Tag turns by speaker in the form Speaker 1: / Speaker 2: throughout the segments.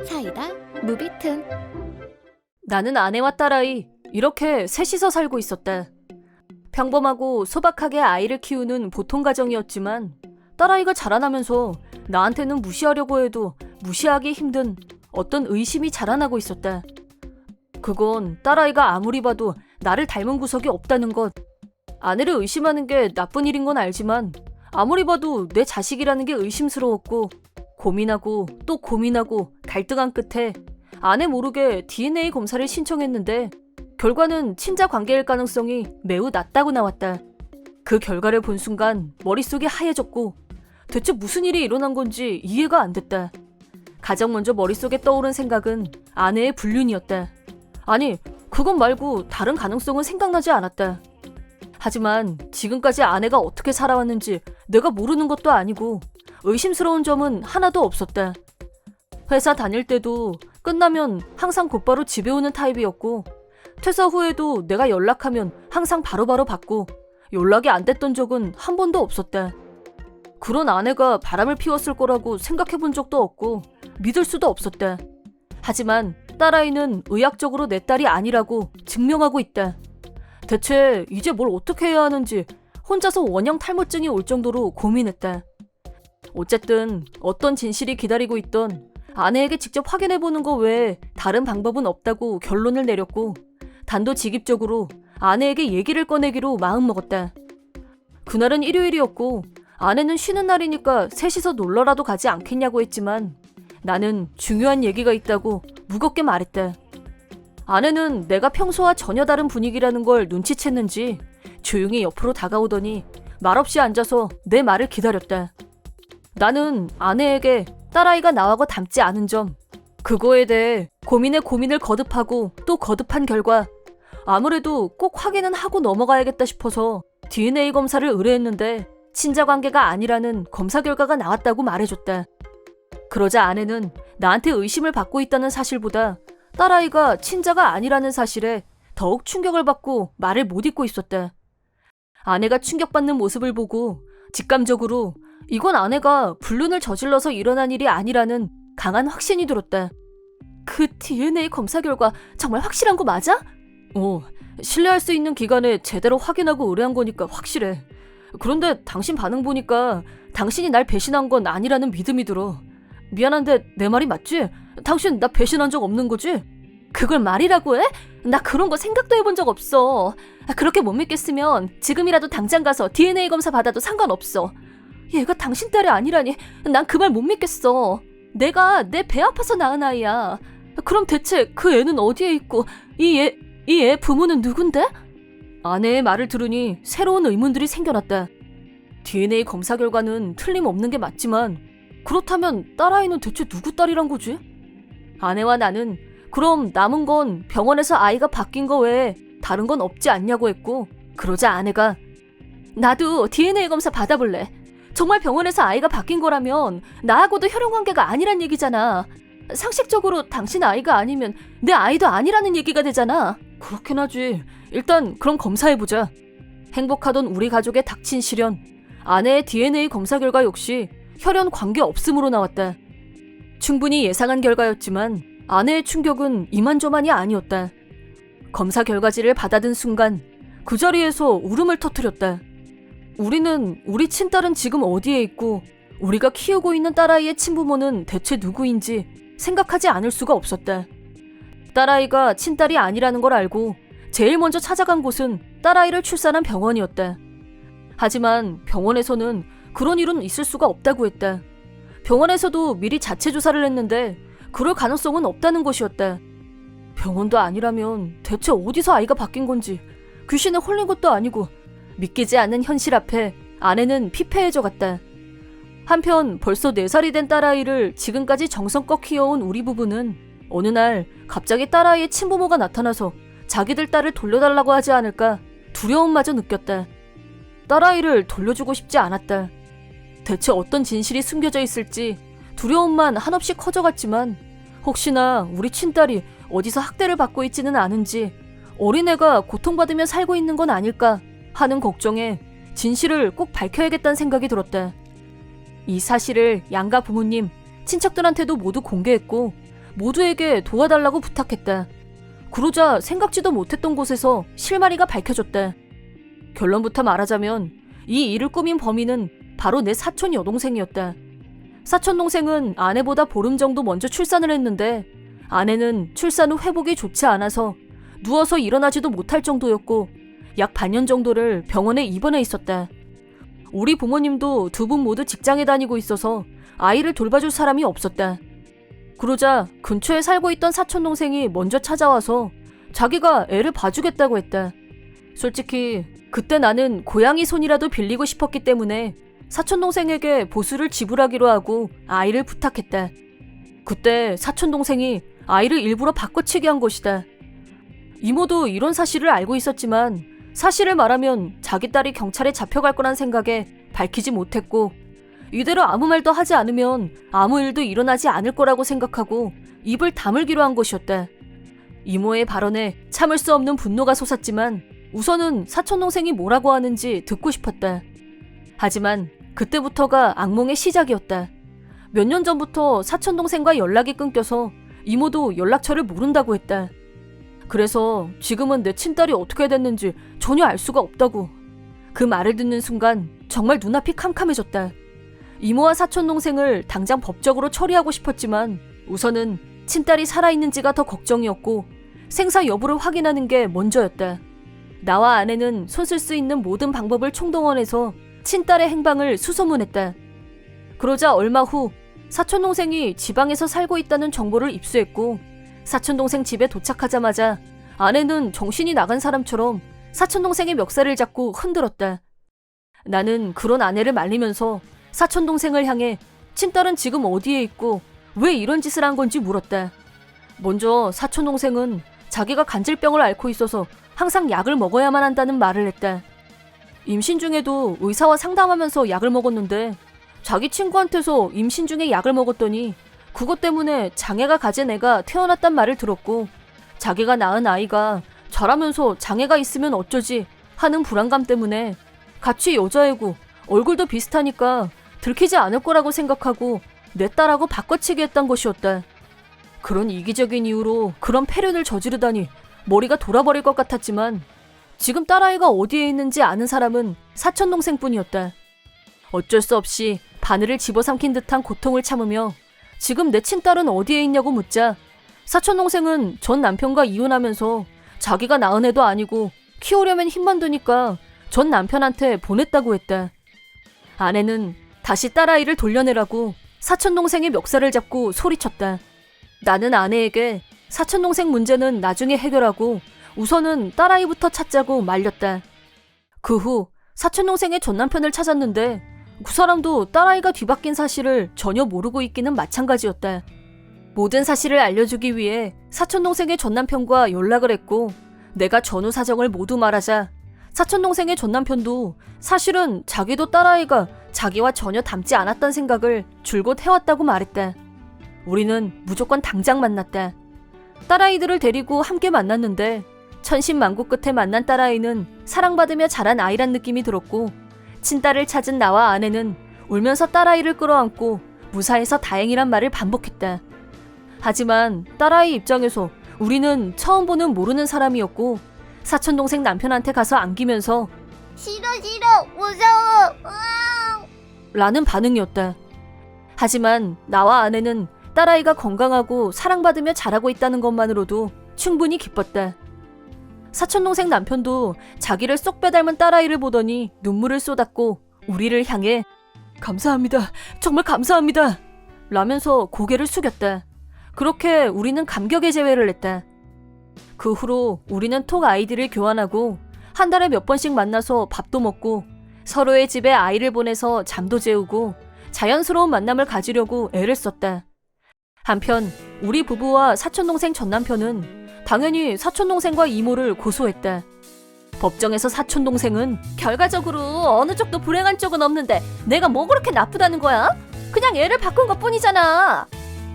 Speaker 1: 사이다 무비튼.
Speaker 2: 나는 아내와 딸아이 이렇게 셋이서 살고 있었다. 평범하고 소박하게 아이를 키우는 보통 가정이었지만 딸아이가 자라나면서 나한테는 무시하려고 해도 무시하기 힘든 어떤 의심이 자라나고 있었다. 그건 딸아이가 아무리 봐도 나를 닮은 구석이 없다는 것. 아내를 의심하는 게 나쁜 일인 건 알지만 아무리 봐도 내 자식이라는 게 의심스러웠고, 고민하고 또 고민하고 갈등한 끝에 아내 모르게 DNA 검사를 신청했는데 결과는 친자 관계일 가능성이 매우 낮다고 나왔다. 그 결과를 본 순간 머릿속이 하얘졌고 대체 무슨 일이 일어난 건지 이해가 안 됐다. 가장 먼저 머릿속에 떠오른 생각은 아내의 불륜이었다. 아니, 그것 말고 다른 가능성은 생각나지 않았다. 하지만 지금까지 아내가 어떻게 살아왔는지 내가 모르는 것도 아니고 의심스러운 점은 하나도 없었다. 회사 다닐 때도 끝나면 항상 곧바로 집에 오는 타입이었고, 퇴사 후에도 내가 연락하면 항상 바로바로 받고 연락이 안 됐던 적은 한 번도 없었다. 그런 아내가 바람을 피웠을 거라고 생각해 본 적도 없고 믿을 수도 없었다. 하지만 딸아이는 의학적으로 내 딸이 아니라고 증명하고 있다. 대체 이제 뭘 어떻게 해야 하는지 혼자서 원형 탈모증이 올 정도로 고민했다. 어쨌든 어떤 진실이 기다리고 있던 아내에게 직접 확인해보는 거 외에 다른 방법은 없다고 결론을 내렸고, 단도직입적으로 아내에게 얘기를 꺼내기로 마음먹었다. 그날은 일요일이었고 아내는 쉬는 날이니까 셋이서 놀러라도 가지 않겠냐고 했지만 나는 중요한 얘기가 있다고 무겁게 말했다. 아내는 내가 평소와 전혀 다른 분위기라는 걸 눈치챘는지 조용히 옆으로 다가오더니 말없이 앉아서 내 말을 기다렸다. 나는 아내에게 딸아이가 나하고 닮지 않은 점, 그거에 대해 고민에 고민을 거듭하고 또 거듭한 결과 아무래도 꼭 확인은 하고 넘어가야겠다 싶어서 DNA 검사를 의뢰했는데 친자관계가 아니라는 검사 결과가 나왔다고 말해줬다. 그러자 아내는 나한테 의심을 받고 있다는 사실보다 딸아이가 친자가 아니라는 사실에 더욱 충격을 받고 말을 못 잇고 있었다. 아내가 충격받는 모습을 보고 직감적으로 이건 아내가 불륜을 저질러서 일어난 일이 아니라는 강한 확신이 들었다. 그 DNA 검사 결과 정말 확실한 거 맞아? 신뢰할 수 있는 기관에 제대로 확인하고 의뢰한 거니까 확실해. 그런데 당신 반응 보니까 당신이 날 배신한 건 아니라는 믿음이 들어. 미안한데 내 말이 맞지? 당신 나 배신한 적 없는 거지? 그걸 말이라고 해? 나 그런 거 생각도 해본 적 없어. 그렇게 못 믿겠으면 지금이라도 당장 가서 DNA 검사 받아도 상관없어. 얘가 당신 딸이 아니라니 난 그 말 못 믿겠어. 내가 내 배 아파서 낳은 아이야. 그럼 대체 그 애는 어디에 있고 이 애 부모는 누군데? 아내의 말을 들으니 새로운 의문들이 생겨났다. DNA 검사 결과는 틀림없는 게 맞지만 그렇다면 딸아이는 대체 누구 딸이란 거지? 아내와 나는 그럼 남은 건 병원에서 아이가 바뀐 거 외에 다른 건 없지 않냐고 했고, 그러자 아내가 나도 DNA 검사 받아볼래. 정말 병원에서 아이가 바뀐 거라면 나하고도 혈연관계가 아니란 얘기잖아. 상식적으로 당신 아이가 아니면 내 아이도 아니라는 얘기가 되잖아. 그렇긴 하지. 일단 그럼 검사해보자. 행복하던 우리 가족에 닥친 시련, 아내의 DNA 검사 결과 역시 혈연 관계 없음으로 나왔다. 충분히 예상한 결과였지만 아내의 충격은 이만저만이 아니었다. 검사 결과지를 받아든 순간 그 자리에서 울음을 터뜨렸다. 우리는 우리 친딸은 지금 어디에 있고 우리가 키우고 있는 딸아이의 친부모는 대체 누구인지 생각하지 않을 수가 없었다. 딸아이가 친딸이 아니라는 걸 알고 제일 먼저 찾아간 곳은 딸아이를 출산한 병원이었다. 하지만 병원에서는 그런 일은 있을 수가 없다고 했다. 병원에서도 미리 자체 조사를 했는데 그럴 가능성은 없다는 것이었다. 병원도 아니라면 대체 어디서 아이가 바뀐 건지, 귀신에 홀린 것도 아니고 믿기지 않는 현실 앞에 아내는 피폐해져 갔다. 한편 벌써 4살이 된 딸아이를 지금까지 정성껏 키워온 우리 부부는 어느 날 갑자기 딸아이의 친부모가 나타나서 자기들 딸을 돌려달라고 하지 않을까 두려움마저 느꼈다. 딸아이를 돌려주고 싶지 않았다. 대체 어떤 진실이 숨겨져 있을지 두려움만 한없이 커져갔지만 혹시나 우리 친딸이 어디서 학대를 받고 있지는 않은지, 어린애가 고통받으며 살고 있는 건 아닐까 하는 걱정에 진실을 꼭 밝혀야겠다는 생각이 들었다. 이 사실을 양가 부모님, 친척들한테도 모두 공개했고 모두에게 도와달라고 부탁했다. 그러자 생각지도 못했던 곳에서 실마리가 밝혀졌다. 결론부터 말하자면 이 일을 꾸민 범인은 바로 내 사촌 여동생이었다. 사촌 동생은 아내보다 보름 정도 먼저 출산을 했는데 아내는 출산 후 회복이 좋지 않아서 누워서 일어나지도 못할 정도였고 약 반년 정도를 병원에 입원해 있었다. 우리 부모님도 두 분 모두 직장에 다니고 있어서 아이를 돌봐줄 사람이 없었다. 그러자 근처에 살고 있던 사촌 동생이 먼저 찾아와서 자기가 애를 봐주겠다고 했다. 솔직히 그때 나는 고양이 손이라도 빌리고 싶었기 때문에 사촌 동생에게 보수를 지불하기로 하고 아이를 부탁했다. 그때 사촌 동생이 아이를 일부러 바꿔치기 한 것이다. 이모도 이런 사실을 알고 있었지만 사실을 말하면 자기 딸이 경찰에 잡혀갈 거란 생각에 밝히지 못했고 이대로 아무 말도 하지 않으면 아무 일도 일어나지 않을 거라고 생각하고 입을 다물기로 한 것이었다. 이모의 발언에 참을 수 없는 분노가 솟았지만 우선은 사촌동생이 뭐라고 하는지 듣고 싶었다. 하지만 그때부터가 악몽의 시작이었다. 몇 년 전부터 사촌동생과 연락이 끊겨서 이모도 연락처를 모른다고 했다. 그래서 지금은 내 친딸이 어떻게 됐는지 전혀 알 수가 없다고. 그 말을 듣는 순간 정말 눈앞이 캄캄해졌다. 이모와 사촌동생을 당장 법적으로 처리하고 싶었지만 우선은 친딸이 살아있는지가 더 걱정이었고 생사 여부를 확인하는 게 먼저였다. 나와 아내는 손쓸 수 있는 모든 방법을 총동원해서 친딸의 행방을 수소문했다. 그러자 얼마 후 사촌동생이 지방에서 살고 있다는 정보를 입수했고 사촌동생 집에 도착하자마자 아내는 정신이 나간 사람처럼 사촌동생의 멱살을 잡고 흔들었다. 나는 그런 아내를 말리면서 사촌동생을 향해 친딸은 지금 어디에 있고 왜 이런 짓을 한 건지 물었다. 먼저 사촌동생은 자기가 간질병을 앓고 있어서 항상 약을 먹어야만 한다는 말을 했다. 임신 중에도 의사와 상담하면서 약을 먹었는데 자기 친구한테서 임신 중에 약을 먹었더니 그것 때문에 장애가 가진 애가 태어났단 말을 들었고 자기가 낳은 아이가 자라면서 장애가 있으면 어쩌지 하는 불안감 때문에 같이 여자애고 얼굴도 비슷하니까 들키지 않을 거라고 생각하고 내 딸하고 바꿔치기 했단 것이었다. 그런 이기적인 이유로 그런 폐륜을 저지르다니 머리가 돌아버릴 것 같았지만 지금 딸아이가 어디에 있는지 아는 사람은 사촌동생뿐이었다. 어쩔 수 없이 바늘을 집어삼킨 듯한 고통을 참으며 지금 내 친딸은 어디에 있냐고 묻자 사촌동생은 전 남편과 이혼하면서 자기가 낳은 애도 아니고 키우려면 힘만 드니까 전 남편한테 보냈다고 했다. 아내는 다시 딸아이를 돌려내라고 사촌동생의 멱살을 잡고 소리쳤다. 나는 아내에게 사촌동생 문제는 나중에 해결하고 우선은 딸아이부터 찾자고 말렸다. 그 후 사촌동생의 전남편을 찾았는데 그 사람도 딸아이가 뒤바뀐 사실을 전혀 모르고 있기는 마찬가지였다. 모든 사실을 알려주기 위해 사촌동생의 전남편과 연락을 했고 내가 전후 사정을 모두 말하자 사촌동생의 전남편도 사실은 자기도 딸아이가 자기와 전혀 닮지 않았던 생각을 줄곧 해왔다고 말했다. 우리는 무조건 당장 만났다. 딸아이들을 데리고 함께 만났는데 천신만고 끝에 만난 딸아이는 사랑받으며 자란 아이란 느낌이 들었고 친딸을 찾은 나와 아내는 울면서 딸아이를 끌어안고 무사해서 다행이란 말을 반복했다. 하지만 딸아이 입장에서 우리는 처음 보는 모르는 사람이었고 사촌동생 남편한테 가서 안기면서
Speaker 1: 싫어 무서워
Speaker 2: 라는 반응이었다. 하지만 나와 아내는 딸아이가 건강하고 사랑받으며 자라고 있다는 것만으로도 충분히 기뻤다. 사촌동생 남편도 자기를 쏙 빼닮은 딸아이를 보더니 눈물을 쏟았고 우리를 향해 감사합니다. 정말 감사합니다. 라면서 고개를 숙였다. 그렇게 우리는 감격의 재회를 했다. 그 후로 우리는 톡 아이디를 교환하고 한 달에 몇 번씩 만나서 밥도 먹고 서로의 집에 아이를 보내서 잠도 재우고 자연스러운 만남을 가지려고 애를 썼다. 한편 우리 부부와 사촌동생 전남편은 당연히 사촌동생과 이모를 고소했다. 법정에서 사촌동생은 결과적으로 어느 쪽도 불행한 쪽은 없는데 내가 뭐 그렇게 나쁘다는 거야? 그냥 애를 바꾼 것뿐이잖아.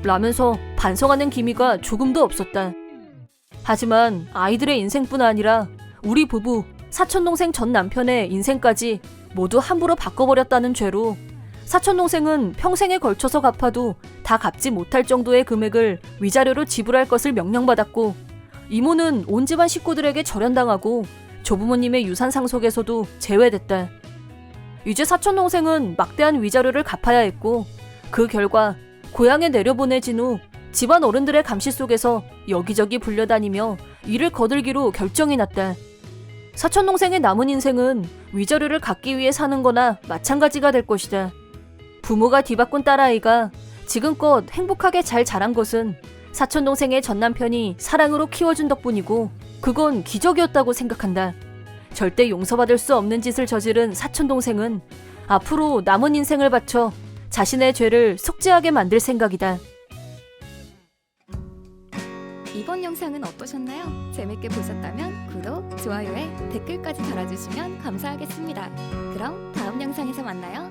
Speaker 2: 라면서 반성하는 기미가 조금도 없었다. 하지만 아이들의 인생뿐 아니라 우리 부부, 사촌동생 전 남편의 인생까지 모두 함부로 바꿔버렸다는 죄로 사촌동생은 평생에 걸쳐서 갚아도 다 갚지 못할 정도의 금액을 위자료로 지불할 것을 명령받았고, 이모는 온 집안 식구들에게 절연당하고 조부모님의 유산 상속에서도 제외됐다. 이제 사촌동생은 막대한 위자료를 갚아야 했고, 그 결과 고향에 내려보내진 후 집안 어른들의 감시 속에서 여기저기 불려다니며 일을 거들기로 결정이 났다. 사촌동생의 남은 인생은 위자료를 갚기 위해 사는 거나 마찬가지가 될 것이다. 부모가 뒤바꾼 딸아이가 지금껏 행복하게 잘 자란 것은 사촌동생의 전남편이 사랑으로 키워준 덕분이고, 그건 기적이었다고 생각한다. 절대 용서받을 수 없는 짓을 저지른 사촌동생은 앞으로 남은 인생을 바쳐 자신의 죄를 속죄하게 만들 생각이다.
Speaker 3: 이번 영상은 어떠셨나요? 재밌게 보셨다면 구독, 좋아요에 댓글까지 달아주시면 감사하겠습니다. 그럼 다음 영상에서 만나요.